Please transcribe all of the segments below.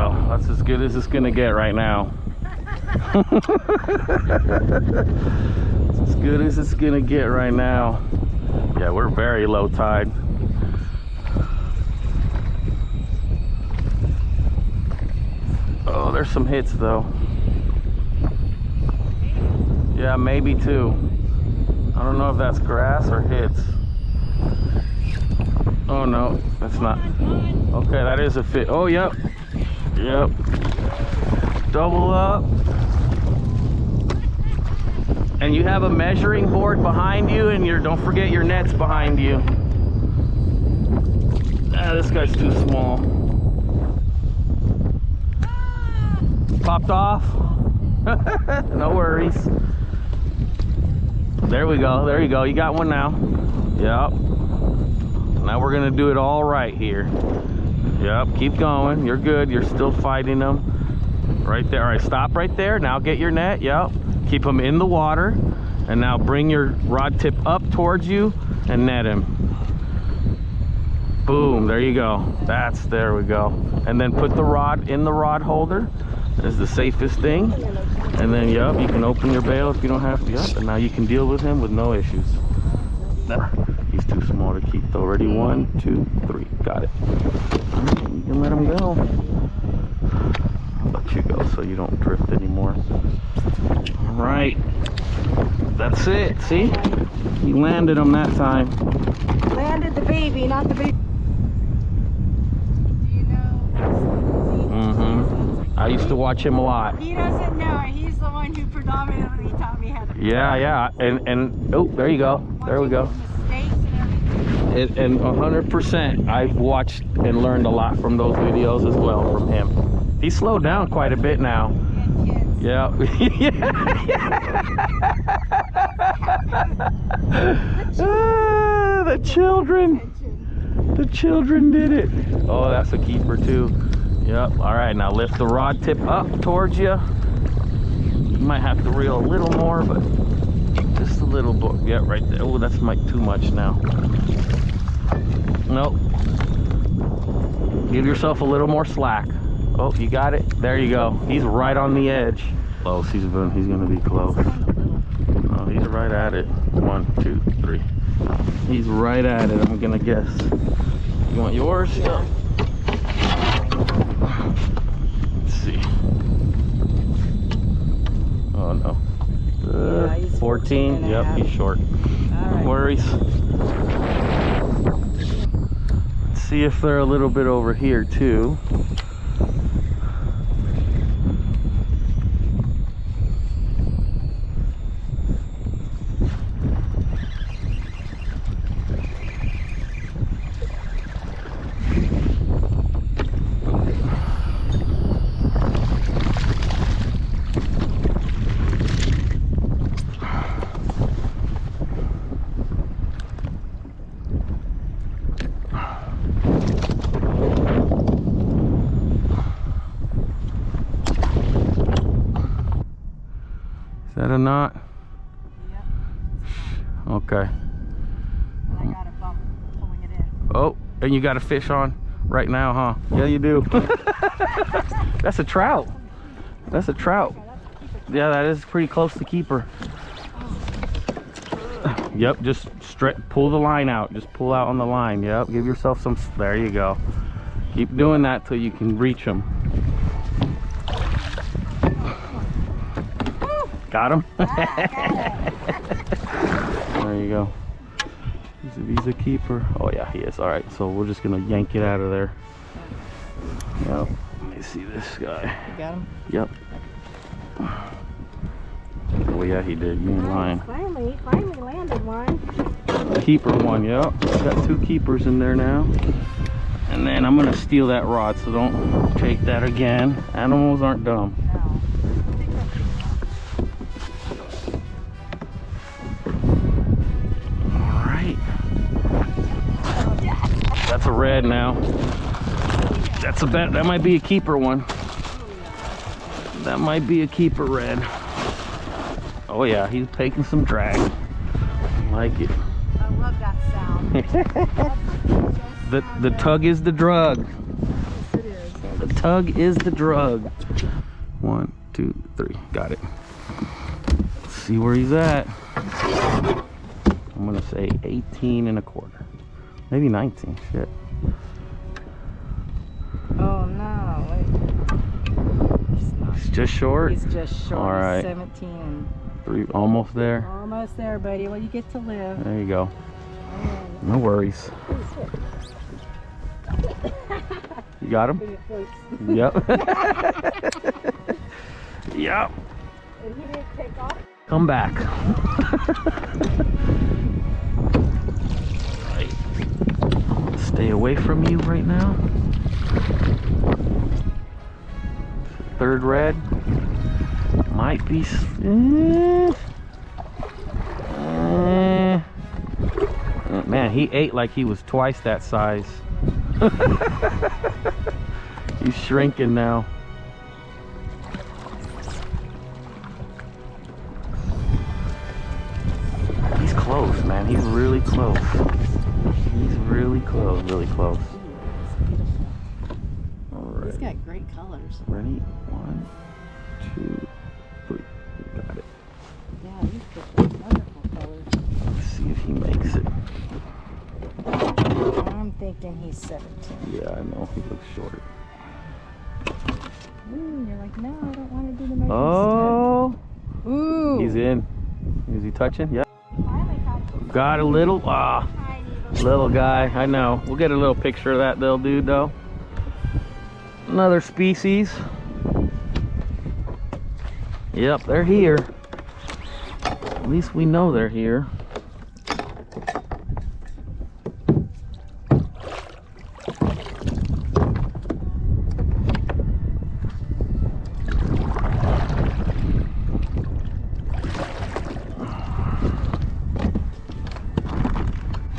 go. That's as good as it's gonna get right now. It's as good as it's gonna get right now. Yeah, we're very low tide. Oh, there's some hits though. Yeah, maybe two. I don't know if that's grass or hits. Oh no, that's not. Okay, that is a fit. Oh, yep. Yep. Double up. And you have a measuring board behind you, and don't forget your net's behind you. Ah, this guy's too small. Popped off. No worries. There we go. There you go. You got one now. Yep. Now we're gonna do it all right here. Yep. Keep going. You're good. You're still fighting them. Right there. All right. Stop right there. Now get your net. Yep. Keep them in the water. And now bring your rod tip up towards you and net him. Boom. There you go. There we go. And then put the rod in the rod holder. That's the safest thing. And then, yep, you can open your bail if you don't have to. Yep, and now you can deal with him with no issues. He's too small to keep though. Ready? 1, 2, 3. Got it. You can let him go. I'll let you go so you don't drift anymore. All right. That's it. See? He landed him that time. Landed the baby, not the baby. Do you know? I used to watch him a lot. He doesn't know. He's the one who predominantly taught me how to fish. Yeah. And oh, there you go. There we go. Mistakes and everything. And 100%, I've watched and learned a lot from those videos as well from him. He slowed down quite a bit now. Yeah. The children did it. Oh, that's a keeper too. Yep. All right, now lift the rod tip up towards you. You might have to reel a little more, but just a little bit. Yeah, right there. Oh, that's too much now. Nope. Give yourself a little more slack. Oh, you got it. There you go. He's right on the edge. Close. He's gonna be close. Oh, he's right at it. 1, 2, 3. He's right at it. I'm gonna guess. You want yours? Yeah. Let's see. Oh no. Yeah, he's 14. Yep, he's short. No worries. Let's see if they're a little bit over here too. Is that a knot? Yep. Okay. And I got a bump pulling it in. Oh, and you got a fish on right now, huh? Yeah, you do. That's a trout. That's a trout. Yeah, that is pretty close to keeper. Yep, just pull the line out. Just pull out on the line. Yep, give yourself some. There you go. Keep doing that till you can reach them. Got him? There you go. He's a keeper. Oh yeah, he is. All right, so we're just gonna yank it out of there. Yep. Let me see this guy. You got him? Yep. Oh yeah, he did. You ain't lying. Finally landed one. Keeper one. Yep. Got 2 keepers in there now. And then I'm gonna steal that rod, so don't take that again. Animals aren't dumb. That's a red now. That's a bet. That might be a keeper one. That might be a keeper red. Oh yeah, he's taking some drag. I like it. I love that sound. The tug is the drug. Yes, it is. The tug is the drug. 1, 2, 3. Got it. Let's see where he's at. I'm gonna say 18 and a quarter. Maybe 19. Shit. Oh no, wait. He's just short? He's just short. All right. 17. 3, almost there. Almost there, buddy. Well, you get to live. There you go. No worries. You got him? Yep. Yep. And he didn't take off? Come back. Right. Stay away from you right now. Third red. Might be... man, he ate like he was twice that size. He's shrinking now. He's close, man. He's really close. He's really close, really close. All right. He's got great colors. Ready? 1, 2, 3. Got it. Yeah, he's got wonderful colors. Let's see if he makes it. I'm thinking he's 17. Yeah, I know. He looks short. Ooh, you're like, no, I don't want to do the measurements. Oh! Ooh. He's in. Is he touching? Yep. Finally caught you. Got a little. Ah, Tiny little guy. I know. We'll get a little picture of that little dude, though. Another species. Yep, they're here. At least we know they're here.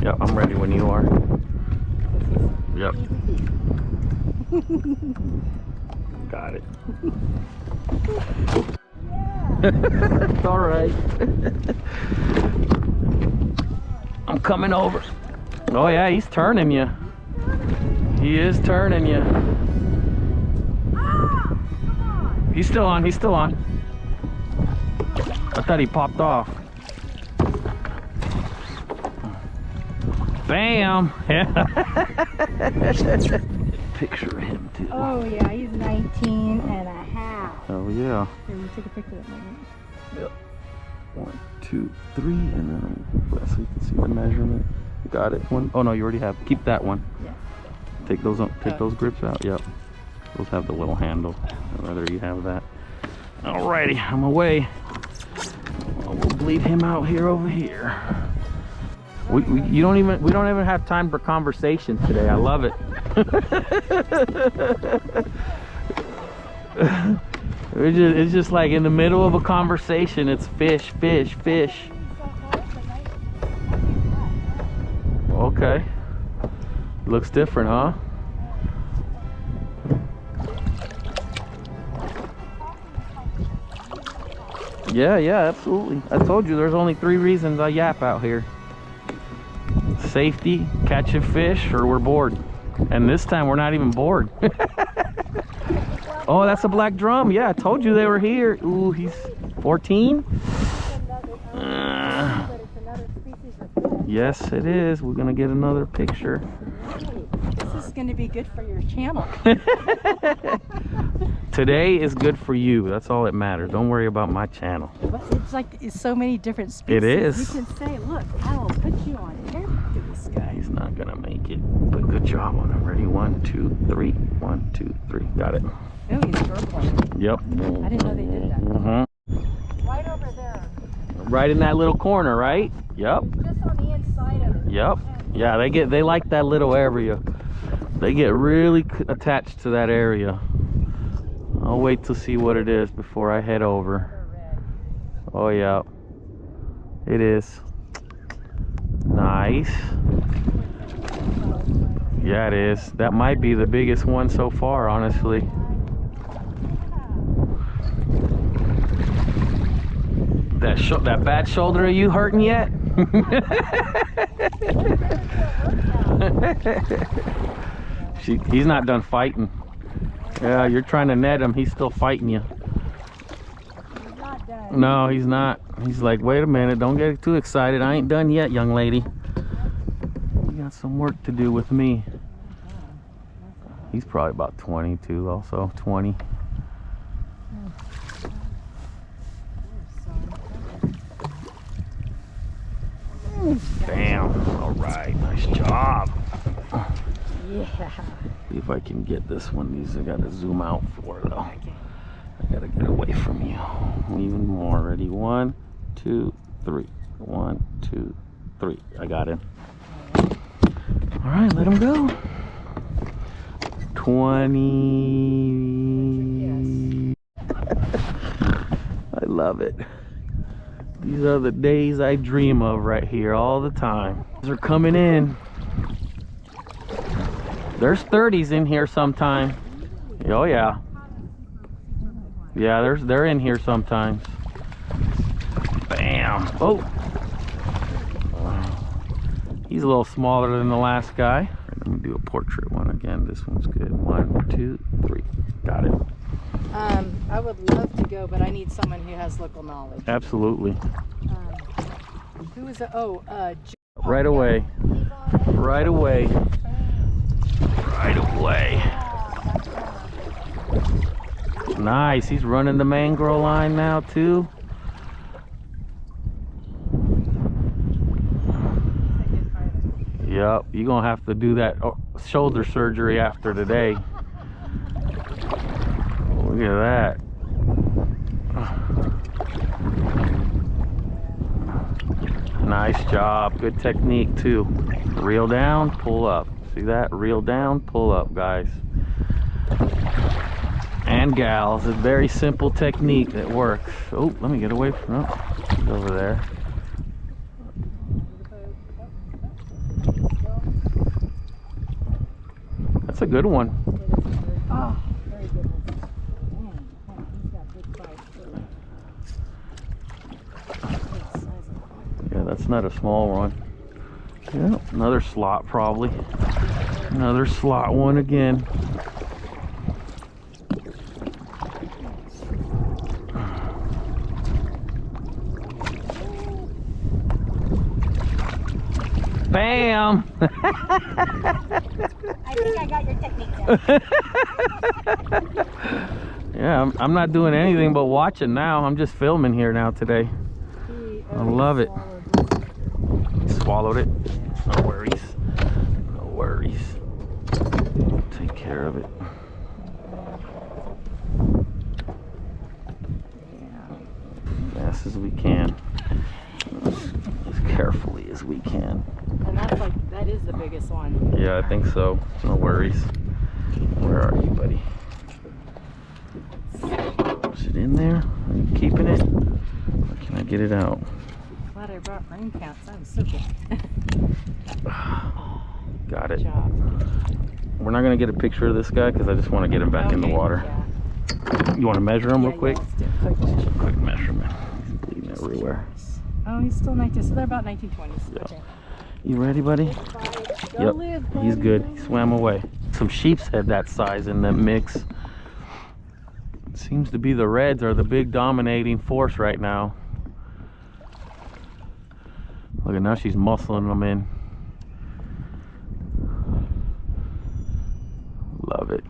Yep, I'm ready when you are. Yep. Got it. It's all right. I'm coming over. Oh yeah, he's turning you. He is turning you. He's still on. He's still on. I thought he popped off. Bam! Picture of him too. Oh yeah, he's 19 and a half. Oh yeah. Here, we'll take a picture of that moment. Yep. 1, 2, 3, and then so you can see the measurement. Got it. One. Oh no, you already have. Keep that one. Yeah. Take those. Take those grips out. Yep. Those have the little handle. I'd rather you have that. Alrighty, I'm away. Well, we'll bleed him out here over here. We don't even have time for conversation today. I love it. It's just like in the middle of a conversation, it's fish, fish, fish. Okay. Looks different, huh? Yeah, absolutely. I told you there's only 3 reasons I yap out here. Safety, catching fish, or we're bored. And this time we're not even bored. Oh, that's a black drum. Yeah, I told you they were here. Ooh, he's 14. Yes, it is. We're gonna get another picture. This is going to be good for your channel. Today is good for you. That's all that matters. Don't worry about my channel. But it's like it's so many different species. It is. You can say, look, I will put you on air to this guy. He's not gonna make it, but good job on him. Ready? 1, 2, 3. 1, 2, 3. Got it. Oh, he's gurgling. Yep. I didn't know they did that. Right over there. Right in that little corner, right? Yep. Just on the inside of it. Yep. Yeah, they like that little area. They get really attached to that area. I'll wait to see what it is before I head over. Oh yeah, it is. Nice. Yeah, it is. That might be the biggest one so far, honestly. That bad shoulder of you hurting yet? He's not done fighting. Yeah, you're trying to net him. He's still fighting you. He's not done. No, he's not. He's like, wait a minute, don't get too excited. I ain't done yet, young lady. You got some work to do with me. He's probably about 22 also, 20. Bam. All right, nice job. Yeah. See if I can get this one. These I gotta zoom out for though. Okay. I gotta get away from you. Even more. Ready? 1, 2, 3. 1, 2, 3. I got him. All right, let him go. 20. I love it. These are the days I dream of right here all the time. They're coming in. There's 30s in here sometime. Oh yeah. Yeah, they're in here sometimes. Bam. Oh. He's a little smaller than the last guy. Let me do a portrait one again. This one's good. 1, 2, 3. Got it. I would love to go, but I need someone who has local knowledge. Absolutely. Who is it? Oh, Right away. Right away. Right away. Nice. He's running the mangrove line now too. Yep. You're gonna have to do that shoulder surgery after today. Look at that. Nice job. Good technique too. Reel down, pull up. See that? Reel down, pull up, guys and gals. A very simple technique that works. Oh, let me get away from it. He's over there. That's a good one. oh, very good one. Man, he's got big bites. Yeah, that's not a small one. Yeah, another slot probably. Another slot one again. Bam! I think I got your technique down. Yeah, I'm not doing anything but watching now. I'm just filming here now today. I love it. Swallowed it. No worries. No worries. Take care of it. Fast as we can. As carefully as we can. And that's like, that is the biggest one. Yeah, I think so. No worries. Where are you, buddy? Is it in there? Are you keeping it? Or can I get it out? Glad I brought rain counts. That was so good. Got it. Good job. We're not going to get a picture of this guy because I just want to get him back in the water. Yeah. You want to measure him real quick? Yeah, let's do a quick measure. Quick measurement. He's bleeding everywhere. Oh, he's still 19. So they're about 1920s. Yeah. Okay. You ready, buddy? Go Yep. live, He's buddy. good. He swam away. Some sheep's head that size in that mix. It seems to be the reds are the big dominating force right now. Look at now, she's muscling them in. Love it.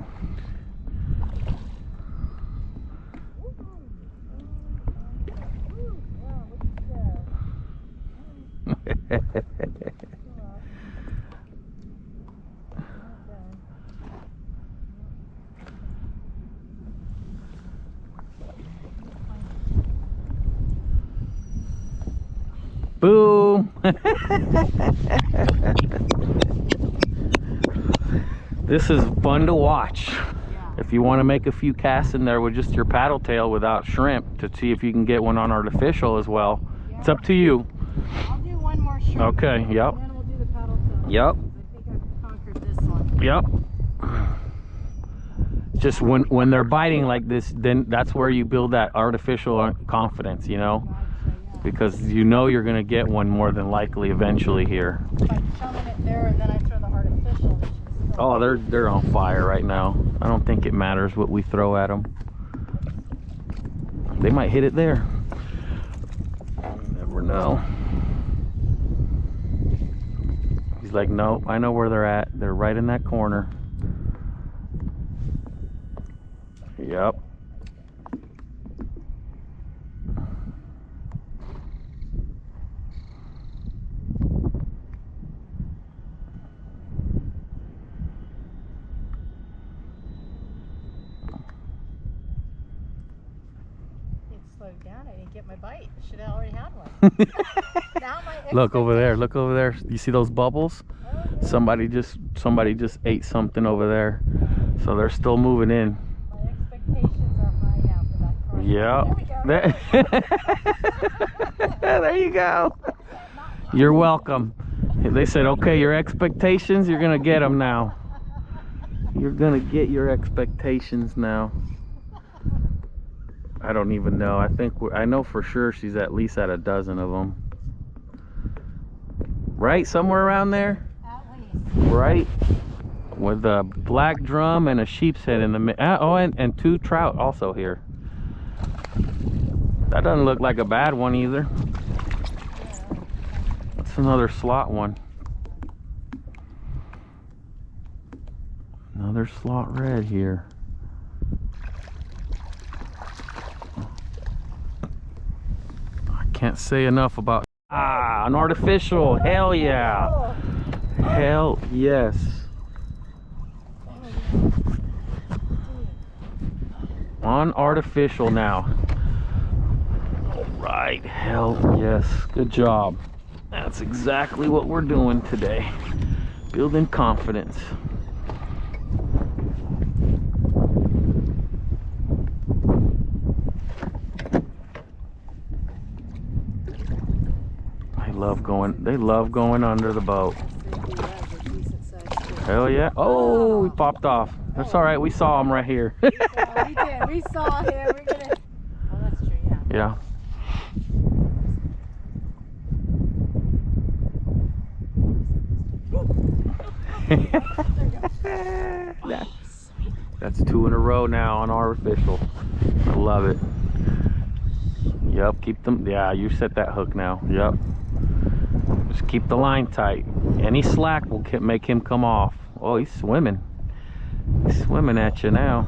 Boom. This is fun to watch. If you want to make a few casts in there with just your paddle tail without shrimp to see if you can get one on artificial as well, it's up to you. I'll do one more shrimp. Okay, yep. And then we'll do the paddle tail. Yep. I think I've conquered this one. Yep. Just when they're biting like this, then that's where you build that artificial confidence, you know, because you know you're going to get one more than likely eventually here. If I chum in it there and then I throw the artificial, Oh, they're on fire right now. I don't think it matters what we throw at them. They might hit it there. Never know. He's like, nope, I know where they're at. They're right in that corner. Yep. Slowed down. I didn't get my bite. Should have already had one. Now my Look over there. Look over there. You see those bubbles? Oh, yeah. Somebody just ate something over there. So they're still moving in. My expectations are high now for that carp. Yeah. There you go. You're welcome. They said, okay, your expectations, you're gonna get them now. You're gonna get your expectations now. I don't even know. I know for sure she's at least at a dozen of them. Right? Somewhere around there? At least. Right? With a black drum and a sheep's head in the middle. Oh, and 2 trout also here. That doesn't look like a bad one either. That's another slot one. Another slot red here. Can't say enough about an artificial. Hell yeah. Hell yes. On artificial now. All right. Hell yes. Good job. That's exactly what we're doing today. Building confidence. They love going under the boat. Hell yeah. Oh, we popped off. That's all right. We saw him right here. We did. We saw him. We're gonna. Oh, that's true. Yeah. Yeah. That's 2 in a row now on artificial. I love it. Yep. Keep them. Yeah, you set that hook now. Yep. Just keep the line tight. Any slack will make him come off. Oh, he's swimming. He's swimming at you now.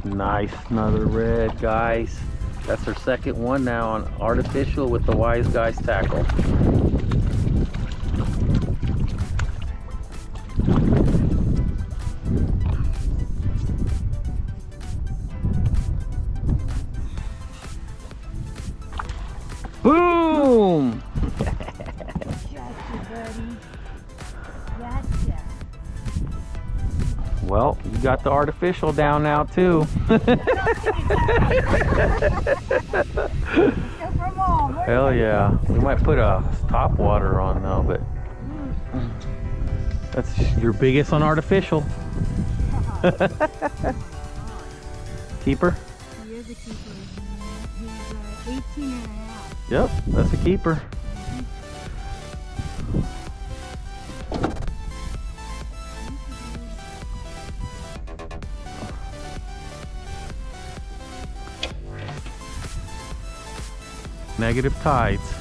Nice, another red, guys. That's our second one now on artificial with the Wise Guys tackle. Boom! Well, you got the artificial down now too. Hell yeah. We might put a top water on though, but that's your biggest on artificial. Keeper? He is a keeper. He's 18 and a half. Yep, that's a keeper. Negative tides.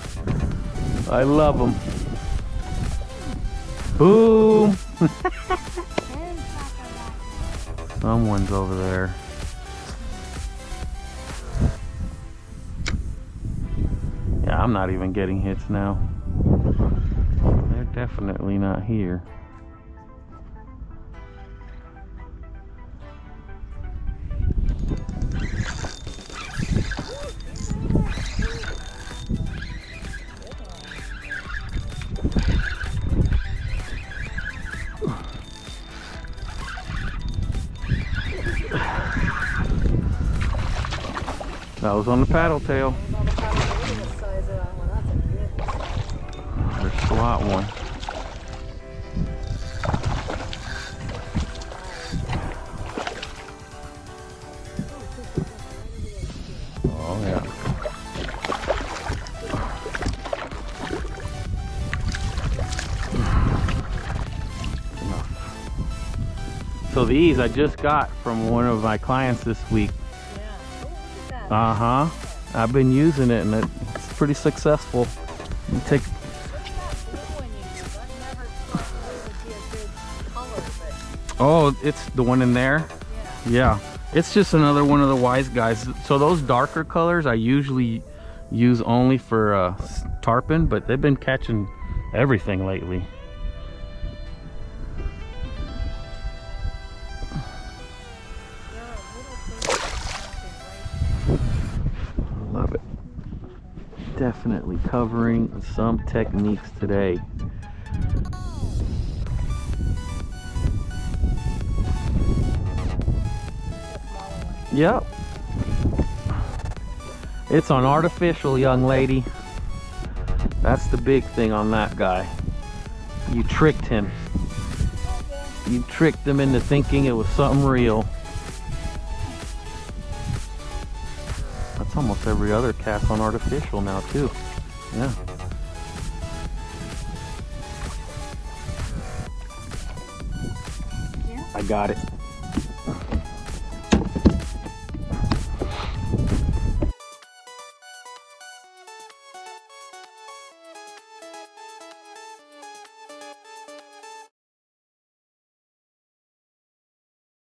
I love them. Boom! Someone's over there. Yeah, I'm not even getting hits now. They're definitely not here. That was on the paddle tail. There's slot one. Oh yeah. So these I just got from one of my clients this week. Yeah. Oh, look at that. Uh-huh. I've been using it and it's pretty successful. You take, Look at that blue one you use. I've never thought blue would be a good color, but oh, it's the one in there? yeah. Yeah. It's just another one of the wise guys. So those darker colors I usually use only for tarpon, but they've been catching everything lately. Love it. Definitely covering some techniques today. Yep. It's on artificial, young lady. That's the big thing on that guy. You tricked him. You tricked him into thinking it was something real. That's almost every other cast on artificial now too. Yeah. I got it.